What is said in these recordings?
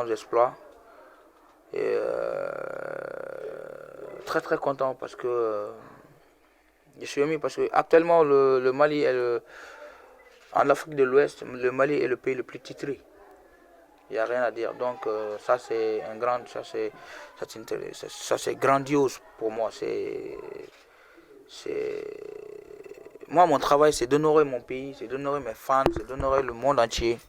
exploits. Et très très content parce que je suis ému parce que actuellement le Mali est en Afrique de l'Ouest, le Mali est le pays le plus titré. Il n'y a rien à dire. Donc ça c'est un grand, ça c'est grandiose pour moi. C'est, moi mon travail c'est d'honorer mon pays, c'est d'honorer mes fans, c'est d'honorer le monde entier,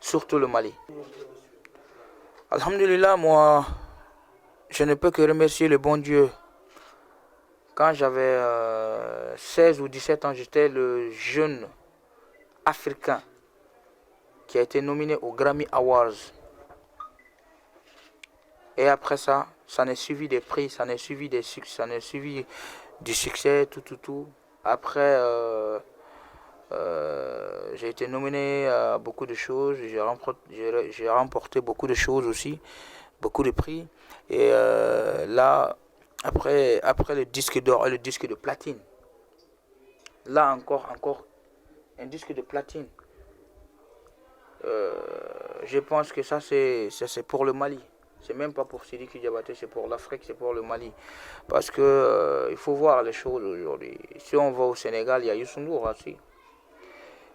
surtout le Mali. Alhamdulillah, moi je ne peux que remercier le bon Dieu. Quand j'avais 16 ou 17 ans, j'étais le jeune africain qui a été nominé aux Grammy Awards. Et après ça, ça n'est suivi des prix, ça n'est suivi des succès, ça n'est suivi du succès, tout. Après, j'ai été nominé à beaucoup de choses, j'ai remporté beaucoup de choses aussi, beaucoup de prix. Et là, après le disque d'or et le disque de platine, là encore un disque de platine. Je pense que ça c'est pour le Mali. C'est même pas pour Sidiki Diabaté, c'est pour l'Afrique, c'est pour le Mali. Parce que il faut voir les choses aujourd'hui. Si on va au Sénégal, il y a Youssou N'Dour aussi.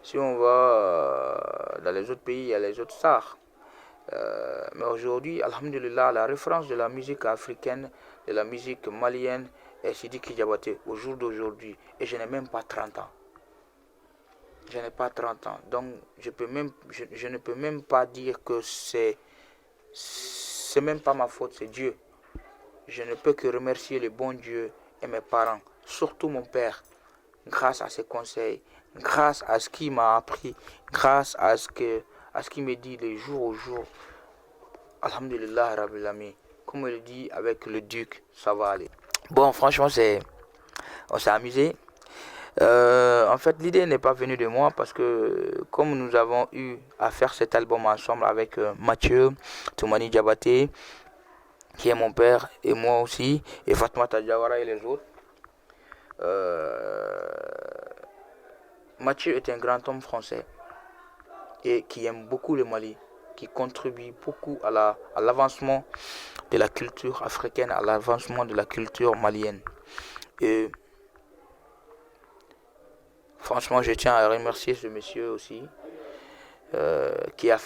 Si on va dans les autres pays, il y a les autres stars. Mais aujourd'hui, alhamdulillah, la référence de la musique africaine, de la musique malienne est Sidiki Diabaté au jour d'aujourd'hui. Et je n'ai même pas 30 ans. Je n'ai pas 30 ans. Donc, je ne peux même pas dire que c'est même pas ma faute, c'est Dieu. Je ne peux que remercier le bon Dieu et mes parents, surtout mon père, grâce à ses conseils, grâce à ce qu'il m'a appris, grâce à ce qu'il me dit de jour au jour. Alhamdulillah, Rabbil Alamin. Comme il dit avec le duc, ça va aller. Bon, franchement, on s'est amusé. En fait, l'idée n'est pas venue de moi parce que comme nous avons eu à faire cet album ensemble avec Mathieu, Toumani Diabaté, qui est mon père, et moi aussi, et Fatmata Diawara et les autres. Mathieu est un grand homme français et qui aime beaucoup le Mali, qui contribue beaucoup à l'avancement de la culture africaine, à l'avancement de la culture malienne. Et franchement, je tiens à remercier ce monsieur aussi, qui a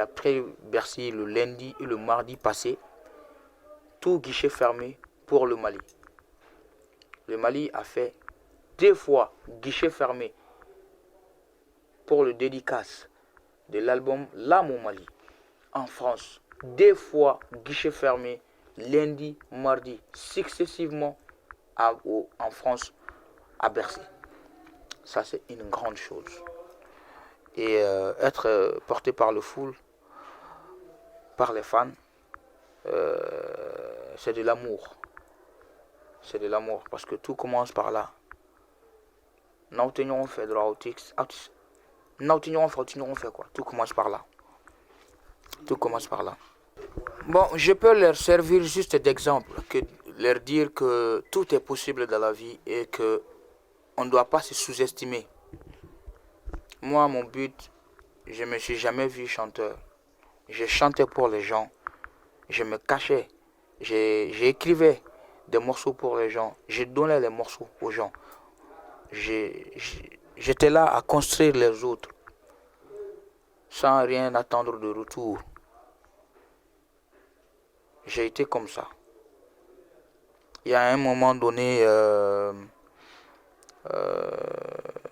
pris Bercy le lundi et le mardi passé, tout guichet fermé pour le Mali. Le Mali a fait 2 fois guichet fermé pour le dédicace de l'album L'âme au Mali en France. 2 fois guichet fermé lundi, mardi, successivement en France, à Bercy. Ça, c'est une grande chose. Et être porté par le foule, par les fans, c'est de l'amour. C'est de l'amour parce que tout commence par là. Nous fait droit nous fait quoi. Tout commence par là. Tout commence par là. Bon, je peux leur servir juste d'exemple, que leur dire que tout est possible dans la vie et que on ne doit pas se sous-estimer. Moi, mon but, je ne me suis jamais vu chanteur. Je chantais pour les gens. Je me cachais. J'écrivais des morceaux pour les gens. Je donnais les morceaux aux gens. J'étais là à construire les autres. Sans rien attendre de retour. J'ai été comme ça. Il y a un moment donné,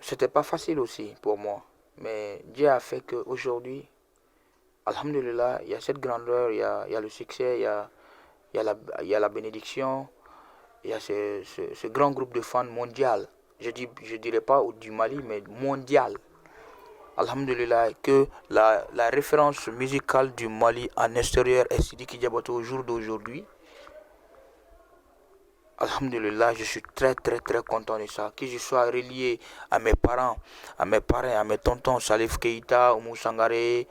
c'était pas facile aussi pour moi. Mais Dieu a fait qu'aujourd'hui, alhamdulillah, il y a cette grandeur, il y a le succès, il y a la bénédiction, il y a ce grand groupe de fans mondial. Je dirais pas du Mali, mais mondial. Alhamdulillah, que la référence musicale du Mali en extérieur est Sidiki Diabaté au jour d'aujourd'hui. Alhamdulillah, je suis très très très content de ça. Que je sois relié à mes parents, à mes parents, à mes tontons, Salif Keita, Oumou Sangaré,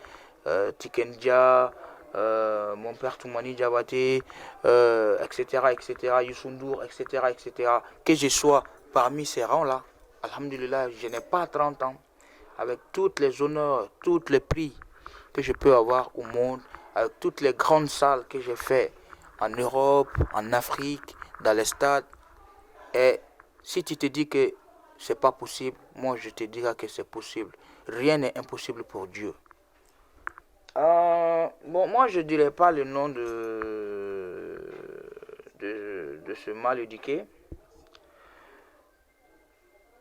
Tikendia, mon père Toumani Diabaté, etc., Youssou N'Dour, etc. Que je sois parmi ces rangs-là, alhamdulillah, je n'ai pas 30 ans. Avec tous les honneurs, tous les prix que je peux avoir au monde, avec toutes les grandes salles que j'ai fait en Europe, en Afrique, dans les stades. Et si tu te dis que c'est pas possible, moi je te dirai que c'est possible. Rien n'est impossible pour Dieu. Bon, moi je dirais pas le nom de ce mal éduqué.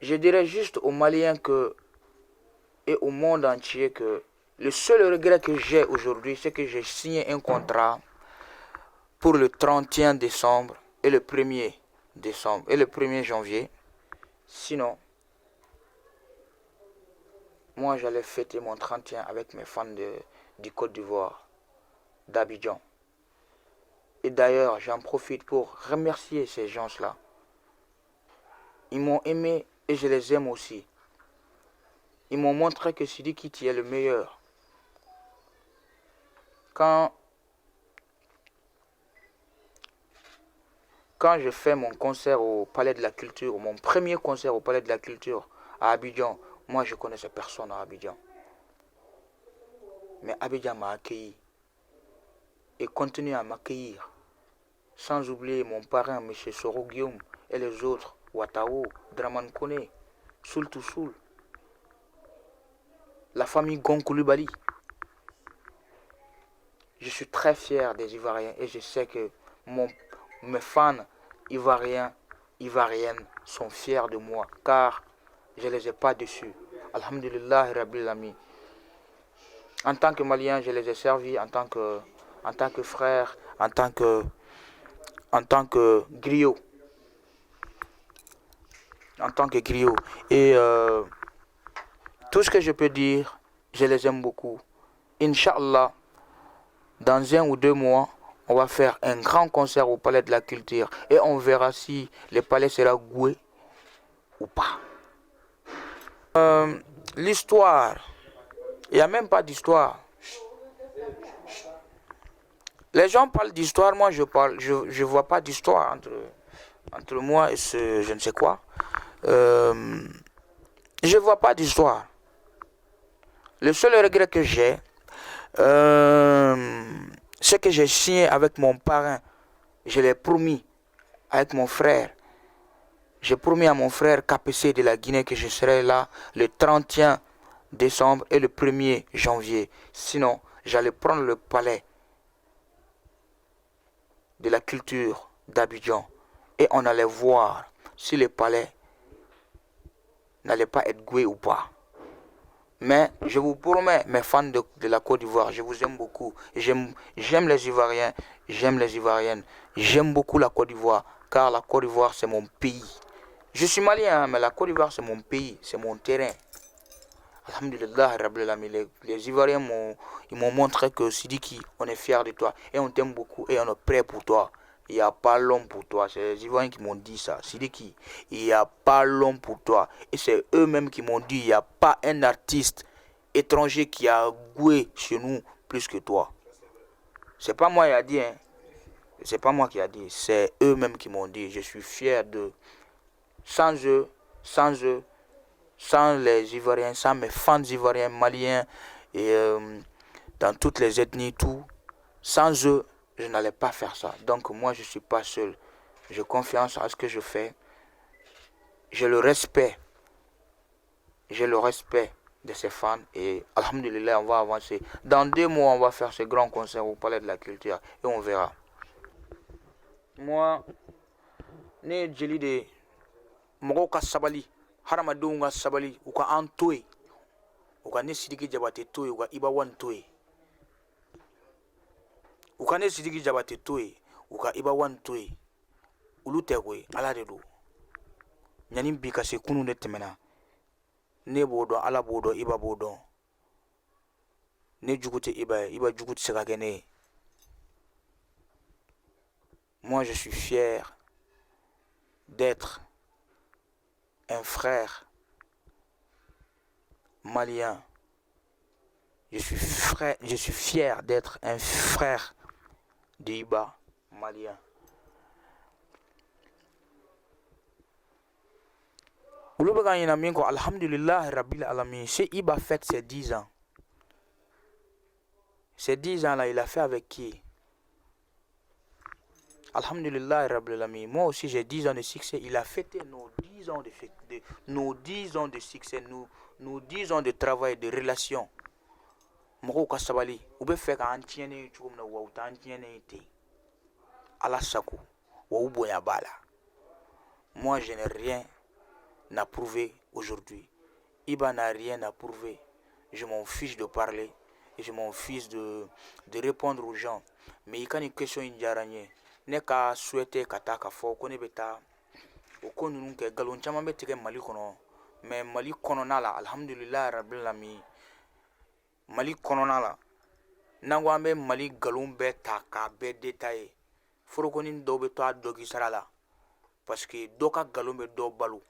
Je dirais juste aux Maliens que, et au monde entier que le seul regret que j'ai aujourd'hui, c'est que j'ai signé un contrat pour le 31 décembre et le 1er décembre et le 1er janvier. Sinon, moi j'allais fêter mon 31 avec mes fans du Côte d'Ivoire, d'Abidjan. Et d'ailleurs, j'en profite pour remercier ces gens-là. Ils m'ont aimé et je les aime aussi. Ils m'ont montré que Sidiki tu es le meilleur. Quand je fais mon concert au Palais de la Culture, mon premier concert au Palais de la Culture à Abidjan, moi je connaissais personne à Abidjan. Mais Abidjan m'a accueilli et continue à m'accueillir. Sans oublier mon parrain, M. Soro Guillaume, et les autres, Watao, Draman Kone, Soul to Soul, la famille Gonkouloubali. Je suis très fier des Ivoiriens et je sais que mes fans ivoiriennes sont fiers de moi car je ne les ai pas déçus. Alhamdulillah Rabbil Alamin. En tant que Malien, je les ai servis en tant que frère, en tant que griot. En tant que griot. Et tout ce que je peux dire, je les aime beaucoup. Inch'Allah, dans 1 ou 2 mois, on va faire un grand concert au Palais de la Culture. Et on verra si le palais sera goué ou pas. L'histoire. Il n'y a même pas d'histoire. Les gens parlent d'histoire, moi je vois pas d'histoire entre moi et ce je ne sais quoi. Je vois pas d'histoire. Le seul regret que j'ai, c'est que j'ai signé avec mon parrain. Je l'ai promis avec mon frère. J'ai promis à mon frère KPC de la Guinée que je serai là le 31 décembre et le 1er janvier. Sinon, j'allais prendre le palais de la culture d'Abidjan et on allait voir si le palais n'allait pas être goué ou pas. Mais je vous promets, mes fans de la Côte d'Ivoire, je vous aime beaucoup. J'aime les Ivoiriens, j'aime les Ivoiriennes. J'aime beaucoup la Côte d'Ivoire, car la Côte d'Ivoire, c'est mon pays. Je suis malien, mais la Côte d'Ivoire, c'est mon pays, c'est mon terrain. Alhamdulillah, les Ivoiriens m'ont montré que Sidiki, on est fiers de toi. Et on t'aime beaucoup et on est prêt pour toi. Il n'y a pas l'homme pour toi. C'est les Ivoiriens qui m'ont dit ça. Sidiki, il n'y a pas l'homme pour toi. Et c'est eux-mêmes qui m'ont dit, il n'y a pas un artiste étranger qui a goué chez nous plus que toi. C'est pas moi qui a dit, hein. C'est pas moi qui a dit. C'est eux-mêmes qui m'ont dit. Je suis fier d'eux. Sans eux, sans les Ivoiriens, sans mes fans ivoiriens, maliens et dans toutes les ethnies, tout. Sans eux, je n'allais pas faire ça. Donc moi, je ne suis pas seul. J'ai confiance à ce que je fais. J'ai le respect. J'ai le respect de ces fans. Et alhamdulillah, on va avancer. Dans 2 mois, on va faire ce grand concert au Palais de la Culture. Et on verra. Moi, né jeli de Mogoka Sabali. Haramadunga Sabali. Uka Antoy. Uka ne Sidiki Jabate Toy. Uka Ibawan Toy. Uka ne Sidiki Jabate Toy. Uka Ibawan Toy. Ulu tegwe ala de do nyanim bi ka se kunu de temena ne bodo ala bodo iba bodo ne jugute iba jugute se ka gene. Moi je suis fier d'être un frère malien. Je suis fier d'être un frère d'Iba malien. Alhamdulillah Rabbil Alamin, c'est Iba fête ses 10 ans. Ces 10 ans-là, il a fait avec qui? Alhamdulillah, Rabbil Alamin. Moi aussi, j'ai 10 ans de succès. Il a fêté nos 10 ans nos 10 ans de succès, nos 10 ans de travail, de relation. Moko kasabali, ube fait qu'un tienne chum na wa utan tienne te. Ala sako, wa uboya bala. Moi, je n'ai rien à prouver aujourd'hui. Iba n'a rien à prouver. Je m'en fiche de parler et je m'en fiche de répondre aux gens. Mais il y a une question indiaranye. Ne ka souhaité kata ka fo ko ne beta o ko nunu ke galon chama be tige Mali kono. Mais Mali kono na la alhamdulillah rabbil alamin. Mali kono na la nango ambe Mali galon be ta ka be détaillé. Foro ko nin do be to adogi sarala parce que do ka galon be do balu.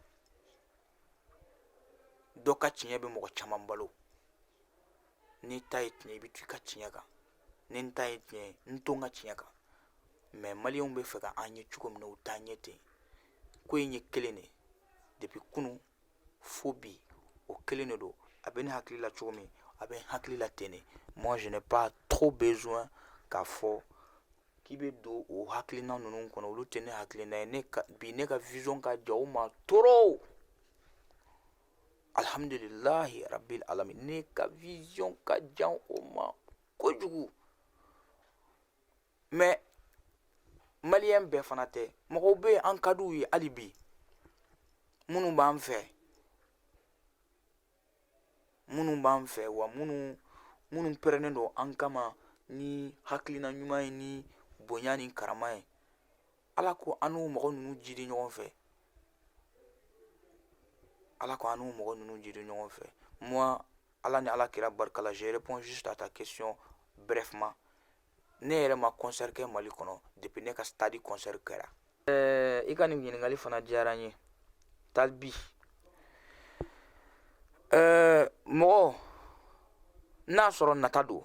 Do ka tiɲɛ be mɔgɔ caman balo ni ta ye tiɲɛ i bɛ to i ka tiɲɛ kan ni n ta ye tiɲɛ n to n ka tiɲɛ kan mais maliyɛnw bɛ fɛ ka an ye cogo min na u t'a ɲɛ ten ko in ye kelen de depuis kunu fo bi o kelen de don a bɛ ne hakili la cogo min a bɛ n hakili la ten de moi je n'ai pas trop besoin k'a fɔ k'i bɛ don o hakilina ninnu kɔnɔ olu tɛ ne hakilina ye bi ne ka vision ka jan o ma trop. Alhamdulillahi Rabbil Alamin. Ne ka vision ka jan o ma kojugu. Mais malien bɛɛ fana tɛ mɔgɔw bɛ an ka d'u ye hali bi minnu b'an fɛ wa minnu pɛrɛnnen don an kama ni hakilina ɲuman ye ni bonya ni karama ye ala ko an n'u mɔgɔ ninnu jidi ɲɔgɔn fɛ. Allah ko anu mogo nunu jiri ɲɔgɔn fɛ. Moi, Allah ni Allah kira barka la, je réponds juste à ta question brefement. Ne yɛrɛ ma concert kɛ Mali kɔnɔ depuis ne ka stade concert kɛra. I ka nin ɲininkali fana diyara n ye. Talbi. Mɔgɔ n'a sɔrɔ nata don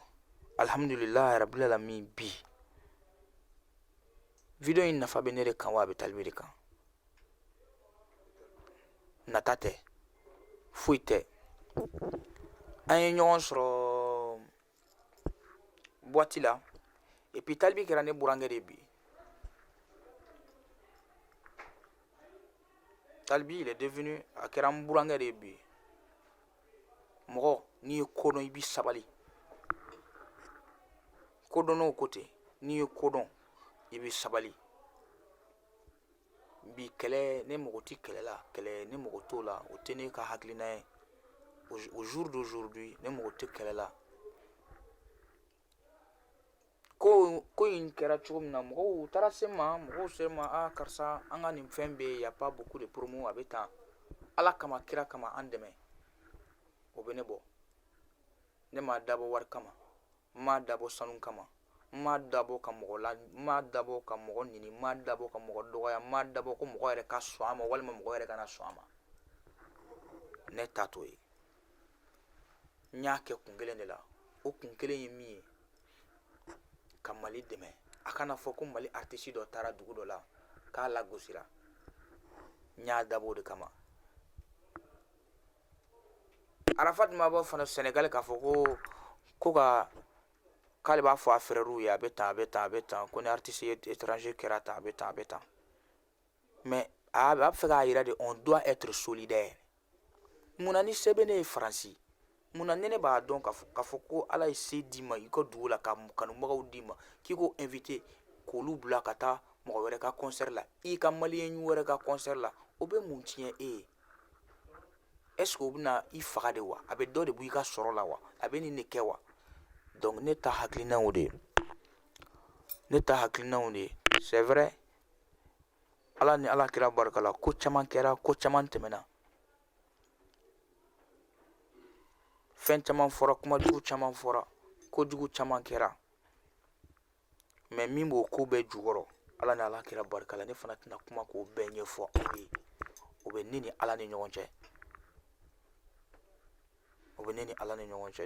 alhamdulillah rabbil alamin bi video in nafa bɛ ne de kan wa a bɛ Talbi de kan? Nata tɛ foyi tɛ an ye ɲɔgɔn sɔrɔ boîte la et puis Talbi kɛra ne burankɛ de bi. Talbi il est devenu a kɛra n burankɛ de bi. Mɔgɔ n'i ye ko dɔn i b'i sabali ko dɔnn'o ko ten n'i ye ko dɔn i b'i sabali. Bi kɛlɛ ne mɔgɔ ti kɛlɛ la kɛlɛ ne mɔgɔ t'o la o tɛ ne ka hakilina ye au jour d'aujourd'hui ne mɔgɔ tɛ kɛlɛ la ko in kɛra cogo min na mɔgɔw taara se ma mɔgɔw se ma a karisa an ka nin fɛn bɛ y a pas beaucoup de promo a bɛ tan ala kama kira kama an dɛmɛ o bɛ ne bɔ ne ma dabɔ wari kama n ma dabɔ sanu kama n ma dabɔ ka mɔgɔ la n ma dabɔ ka mɔgɔ ɲini n ma dabɔ ka mɔgɔ dɔgɔya n ma dabɔ ko mɔgɔ yɛrɛ ka sɔn a ma walima mɔgɔ yɛrɛ kana sɔn a ma ne ta t'o ye n y'a kɛ kun kelen de la o kun kelen ye min ye ka Mali dɛmɛ a kana fɔ ko Mali artiste dɔ taara dugu dɔ la k'a lagosira n y'a dabɔ o de kama. Arafat Mabɔ fana Senegal k'a fɔ ko k'ale b'a fɔ a frères ye a bɛ tan ko ni artiste étranger kɛra tan a bɛ tan mais a b'a fɛ k'a yira de on doit être solidaire. Munna ni se bɛ ne ye Faransi munna ne b'a dɔn k'a fɔ ko ala ye se d'i ma i ka dugu la ka kanubagaw d'i ma k'i ko invité k'olu bila ka taa mɔgɔ wɛrɛ ka concert la i ka maliyɛn wɛrɛ ka concert la o bɛ mun tiɲɛ e ye? Est-ce que o bɛna i faga de wa a bɛ dɔ de bɔ i ka sɔrɔ la wa a bɛ nin de kɛ wa? Donc ne ta hakilinaw de c'est vrai ala ni ala kira barika la ko caman kɛra ko caman tɛmɛna fɛn caman fɔra kumajugu caman fɔra kojugu caman kɛra mais min b'o ko bɛɛ jukɔrɔ ala ni ala kira barika la ne fana tɛna kuma k'o bɛɛ ɲɛfɔ aw ye o bɛ ne ni ala ni ɲɔgɔn cɛ.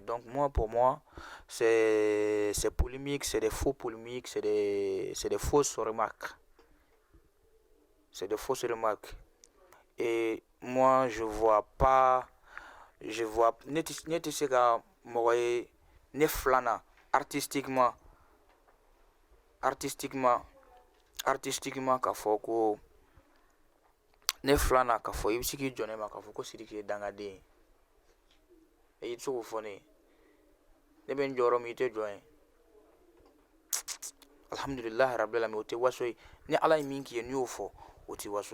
Donc moi, pour moi, c'est polémique, c'est des faux polémiques, c'est des fausses remarques. Et moi, je vois ne te se ka mɔgɔ ye ne filana artistiquement k'a fɔ ko ne filanan k'a fɔ i bɛ se k'i jɔ ne ma k'a fɔ ko Sidiki ye dangaden ye i tɛ se k'o fɔ ne ye ne bɛ n jɔyɔrɔ min i tɛ jɔ yen alhamdulilahi rabil alamin o tɛ waso ye ni Ala ye min k'i ye n'i y'o fɔ o tɛ waso